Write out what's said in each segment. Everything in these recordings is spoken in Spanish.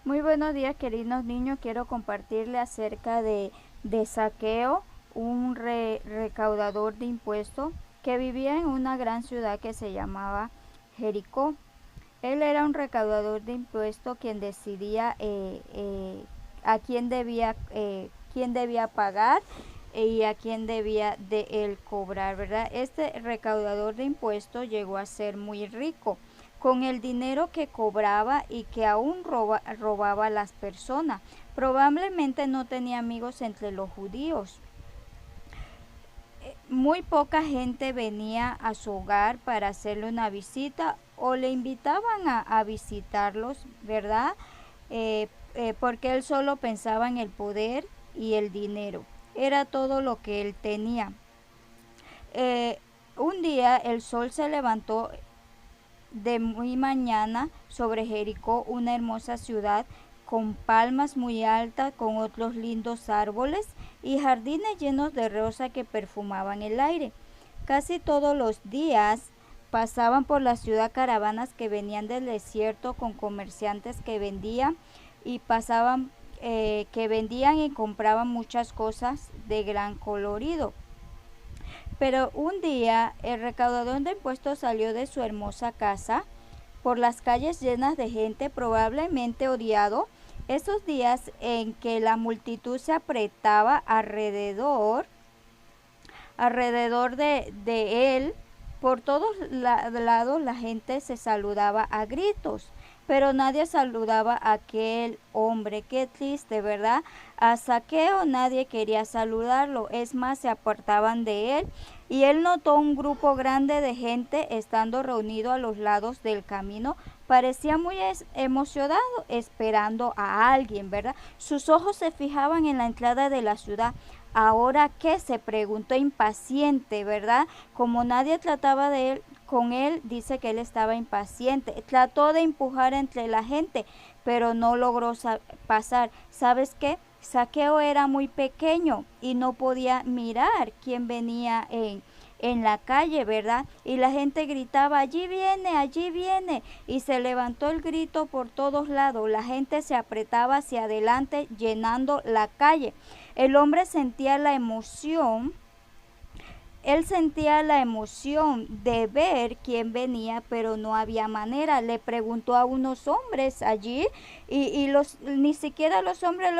Muy buenos días, queridos niños. Quiero compartirle acerca de Zaqueo, un recaudador de impuestos que vivía en una gran ciudad que se llamaba Jericó. Él era un recaudador de impuestos quien decidía a quién debía pagar y a quién debía de él cobrar, ¿verdad? Este recaudador de impuestos llegó a ser muy rico con el dinero que cobraba y que aún robaba a las personas. Probablemente no tenía amigos entre los judíos. Muy poca gente venía a su hogar para hacerle una visita o le invitaban a visitarlos, ¿verdad? Porque él solo pensaba en el poder y el dinero. Era todo lo que él tenía. Eh, un día el sol se levantó de muy mañana sobre Jericó, una hermosa ciudad con palmas muy altas, con otros lindos árboles y jardines llenos de rosas que perfumaban el aire. Casi todos los días pasaban por la ciudad caravanas que venían del desierto con comerciantes que vendían y que vendían y compraban muchas cosas de gran colorido. Pero un día el recaudador de impuestos salió de su hermosa casa por las calles llenas de gente, probablemente odiado. Esos días en que la multitud se apretaba alrededor de él, por todos lados la gente se saludaba a gritos, pero nadie saludaba a aquel hombre. Qué triste, ¿verdad? A Zaqueo nadie quería saludarlo, es más, se apartaban de él. Y él notó un grupo grande de gente estando reunido a los lados del camino. Parecía muy emocionado esperando a alguien, ¿verdad? Sus ojos se fijaban en la entrada de la ciudad. Ahora qué, se preguntó impaciente, ¿verdad? Como nadie trataba de él, con él, dice que él estaba impaciente. Trató de empujar entre la gente, pero no logró pasar. ¿Sabes qué? Zaqueo era muy pequeño y no podía mirar quién venía en la calle, ¿verdad? Y la gente gritaba, allí viene, y se levantó el grito por todos lados. La gente se apretaba hacia adelante, llenando la calle. El hombre sentía la emoción Él sentía la emoción de ver quién venía, pero no había manera. Le preguntó a unos hombres allí ni siquiera los hombres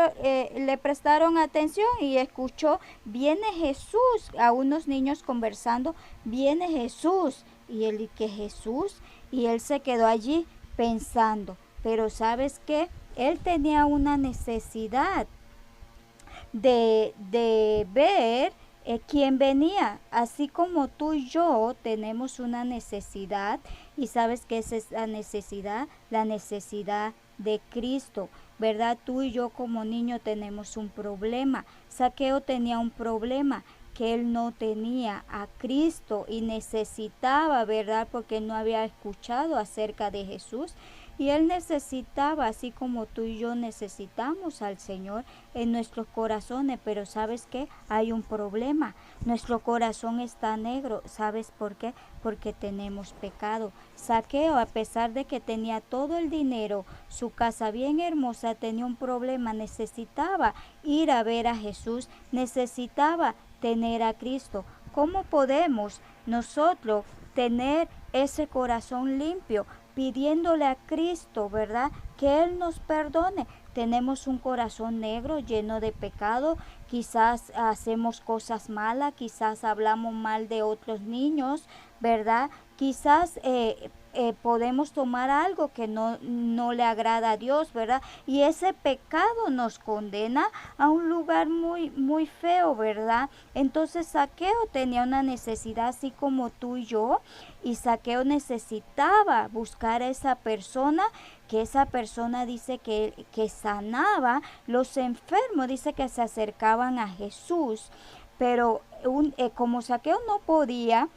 le prestaron atención y escuchó, viene Jesús, a unos niños conversando, viene Jesús. Y él, ¿qué Jesús? Y él se quedó allí pensando, pero ¿sabes qué? Él tenía una necesidad de ver quién venía, así como tú y yo tenemos una necesidad. Y sabes que esa es la necesidad de Cristo, ¿verdad? Tú y yo como niño tenemos un problema. Zaqueo tenía un problema, que él no tenía a Cristo y necesitaba, ¿verdad? Porque no había escuchado acerca de Jesús. Y él necesitaba, así como tú y yo necesitamos al Señor en nuestros corazones. Pero ¿sabes qué? Hay un problema. Nuestro corazón está negro. ¿Sabes por qué? Porque tenemos pecado. Zaqueo, a pesar de que tenía todo el dinero, su casa bien hermosa, tenía un problema. Necesitaba ir a ver a Jesús. Necesitaba tener a Cristo. ¿Cómo podemos nosotros tener ese corazón limpio? Pidiéndole a Cristo, ¿verdad? Que Él nos perdone. Tenemos un corazón negro lleno de pecado, quizás hacemos cosas malas, quizás hablamos mal de otros niños, ¿verdad? Quizás podemos tomar algo que no le agrada a Dios, ¿verdad? Y ese pecado nos condena a un lugar muy, muy feo, ¿verdad? Entonces Zaqueo tenía una necesidad así como tú y yo, y Zaqueo necesitaba buscar a esa persona, que esa persona dice que sanaba los enfermos, dice que se acercaban a Jesús, pero como Zaqueo no podía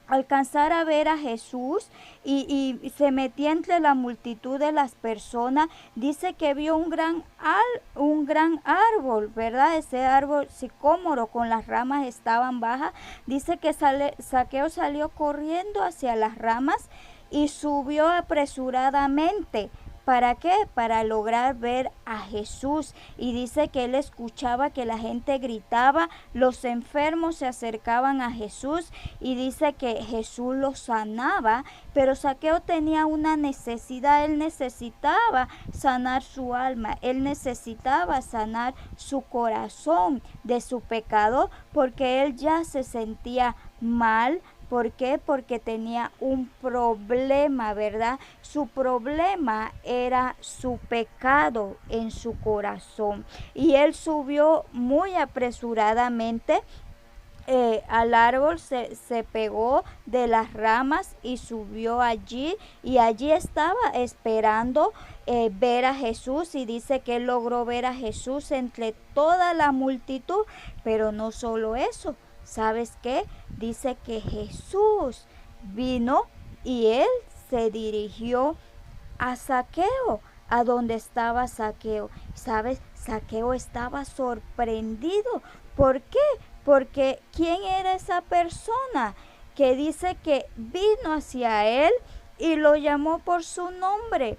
alcanzar a ver a Jesús y se metía entre la multitud de las personas, dice que vio un gran árbol, ¿verdad? Ese árbol sicómoro con las ramas estaban bajas. Dice que Zaqueo salió corriendo hacia las ramas y subió apresuradamente ¿Para qué? Para lograr ver a Jesús. Y dice que él escuchaba que la gente gritaba, los enfermos se acercaban a Jesús y dice que Jesús los sanaba, pero Zaqueo tenía una necesidad, él necesitaba sanar su alma, él necesitaba sanar su corazón de su pecado, porque él ya se sentía mal. ¿Por qué? Porque tenía un problema, ¿verdad? Su problema era su pecado en su corazón. Y él subió muy apresuradamente al árbol, se pegó de las ramas y subió allí, y allí estaba esperando ver a Jesús, y dice que él logró ver a Jesús entre toda la multitud. Pero no solo eso, ¿sabes qué? Dice que Jesús vino y él se dirigió a Zaqueo, a donde estaba Zaqueo. ¿Sabes? Zaqueo estaba sorprendido. ¿Por qué? Porque ¿quién era esa persona que dice que vino hacia él y lo llamó por su nombre?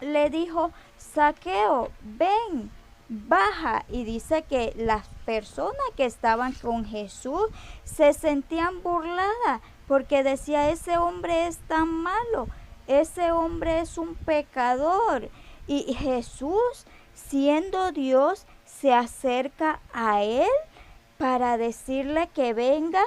Le dijo: Zaqueo, ven, baja. Y dice que las personas que estaban con Jesús se sentían burladas, porque decía: ese hombre es tan malo, ese hombre es un pecador. Y Jesús, siendo Dios, se acerca a él para decirle que venga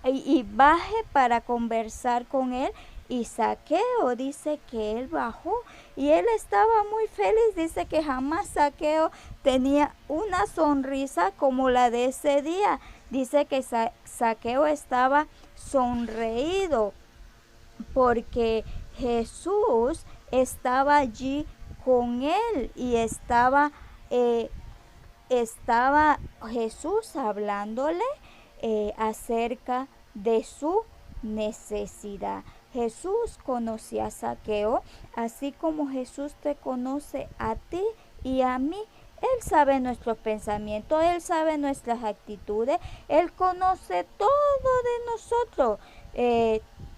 y baje para conversar con él. Y Zaqueo dice que él bajó y él estaba muy feliz. Dice que jamás Zaqueo tenía una sonrisa como la de ese día. Dice que Zaqueo estaba sonreído porque Jesús estaba allí con él, y estaba Jesús hablándole acerca de su necesidad. Jesús conocía a Zaqueo, así como Jesús te conoce a ti y a mí. Él sabe nuestros pensamientos, Él sabe nuestras actitudes, Él conoce todo de nosotros.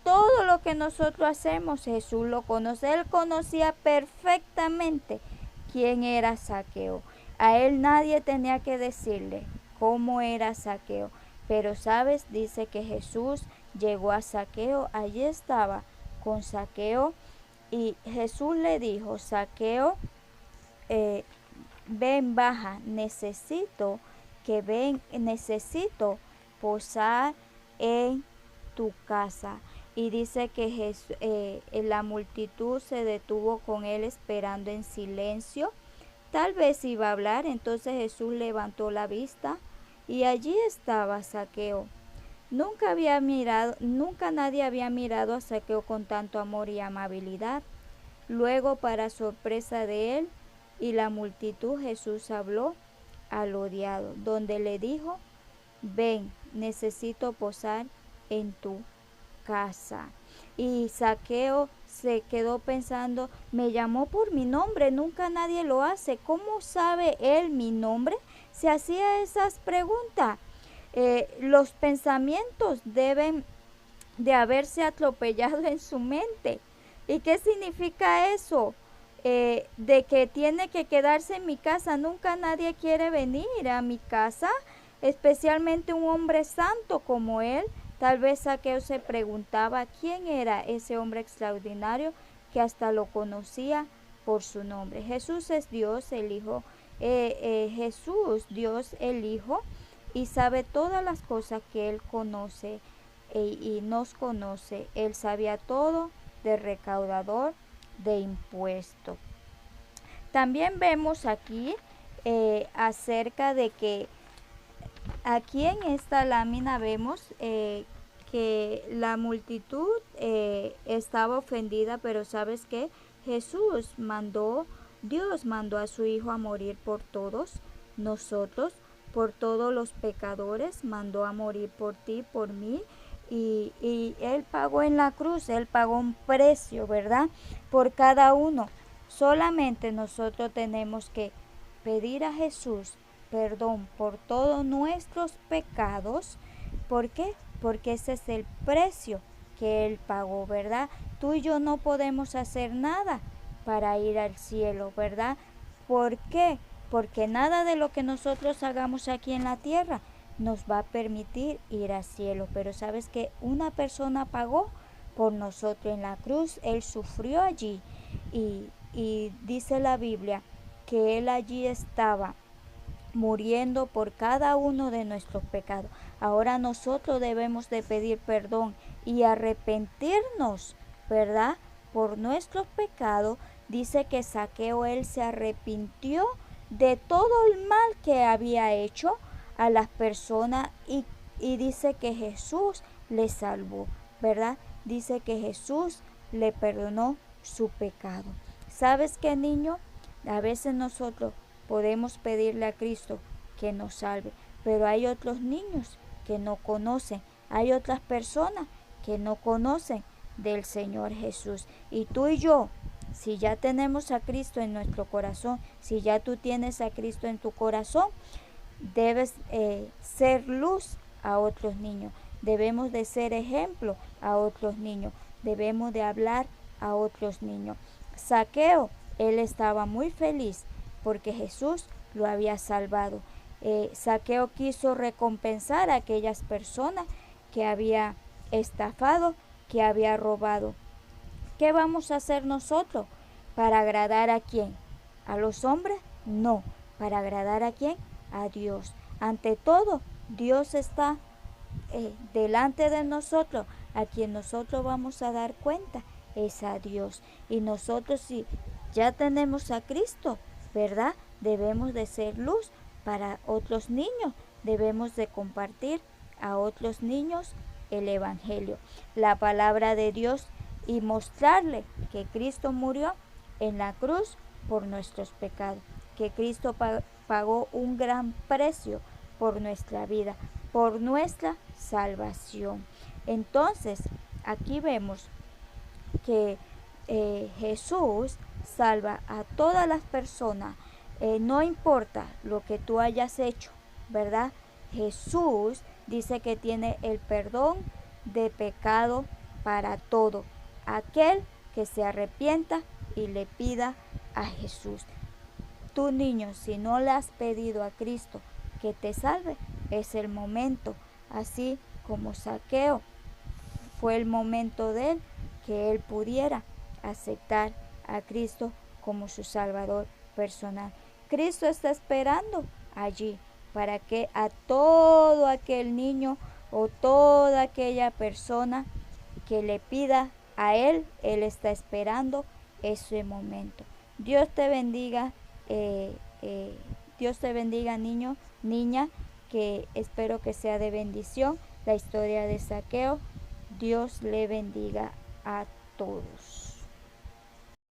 Todo lo que nosotros hacemos, Jesús lo conoce. Él conocía perfectamente quién era Zaqueo. A él nadie tenía que decirle cómo era Zaqueo. Pero, ¿sabes? Dice que Jesús llegó a Zaqueo. Allí estaba con Zaqueo. Y Jesús le dijo: Zaqueo, ven, baja. Necesito posar en tu casa. Y dice que la multitud se detuvo con él esperando en silencio. Tal vez iba a hablar. Entonces Jesús levantó la vista y allí estaba Zaqueo. Nunca nadie había mirado a Zaqueo con tanto amor y amabilidad. Luego, para sorpresa de él y la multitud, Jesús habló al odiado, donde le dijo: ven, necesito posar en tu casa. Y Zaqueo se quedó pensando: me llamó por mi nombre, nunca nadie lo hace, ¿cómo sabe él mi nombre? Se hacía esas preguntas. Los pensamientos deben de haberse atropellado en su mente. ¿Y qué significa eso? De que tiene que quedarse en mi casa. Nunca nadie quiere venir a mi casa, especialmente un hombre santo como él. Tal vez Zaqueo se preguntaba quién era ese hombre extraordinario que hasta lo conocía por su nombre. Jesús es Dios, el Hijo. Jesús, Dios el Hijo, y sabe todas las cosas que Él conoce y nos conoce. Él sabía todo de recaudador de impuestos. También vemos aquí acerca de que aquí en esta lámina vemos que la multitud estaba ofendida, pero ¿sabes qué? Dios mandó a su Hijo a morir por todos nosotros, por todos los pecadores, mandó a morir por ti, por mí, y Él pagó en la cruz, Él pagó un precio, ¿verdad? Por cada uno. Solamente nosotros tenemos que pedir a Jesús perdón por todos nuestros pecados. ¿Por qué? Porque ese es el precio que Él pagó, ¿verdad? Tú y yo no podemos hacer nada para ir al cielo, ¿verdad? ¿Por qué? Porque nada de lo que nosotros hagamos aquí en la tierra nos va a permitir ir al cielo. Pero sabes que una persona pagó por nosotros en la cruz, Él sufrió allí y dice la Biblia que Él allí estaba muriendo por cada uno de nuestros pecados. Ahora nosotros debemos de pedir perdón y arrepentirnos, ¿verdad? Por nuestros pecados. Dice que Zaqueo él se arrepintió de todo el mal que había hecho a las personas y dice que Jesús le salvó, ¿verdad? Dice que Jesús le perdonó su pecado. ¿Sabes qué, niño? A veces nosotros podemos pedirle a Cristo que nos salve, pero hay otros niños que no conocen, hay otras personas que no conocen del Señor Jesús. Y tú y yo, si ya tenemos a Cristo en nuestro corazón, si ya tú tienes a Cristo en tu corazón, debes ser luz a otros niños, debemos de ser ejemplo a otros niños, debemos de hablar a otros niños. Zaqueo, él estaba muy feliz porque Jesús lo había salvado. Zaqueo quiso recompensar a aquellas personas que había estafado, que había robado. ¿Qué vamos a hacer nosotros? ¿Para agradar a quién? ¿A los hombres? No. ¿Para agradar a quién? A Dios. Ante todo, Dios está delante de nosotros. A quien nosotros vamos a dar cuenta es a Dios. Y nosotros, si ya tenemos a Cristo, ¿verdad? Debemos de ser luz para otros niños. Debemos de compartir a otros niños el Evangelio, la palabra de Dios, y mostrarle que Cristo murió en la cruz por nuestros pecados, que Cristo pagó un gran precio por nuestra vida, por nuestra salvación. Entonces, aquí vemos que Jesús salva a todas las personas, no importa lo que tú hayas hecho, ¿verdad? Jesús dice que tiene el perdón de pecado para todo aquel que se arrepienta y le pida a Jesús. Tú, niño, si no le has pedido a Cristo que te salve, es el momento, así como Zaqueo fue el momento de él, que él pudiera aceptar a Cristo como su Salvador personal. Cristo está esperando allí para que a todo aquel niño o toda aquella persona que le pida a Él está esperando ese momento. Dios te bendiga, Dios te bendiga, niño, niña, que espero que sea de bendición la historia de Zaqueo. Dios le bendiga a todos.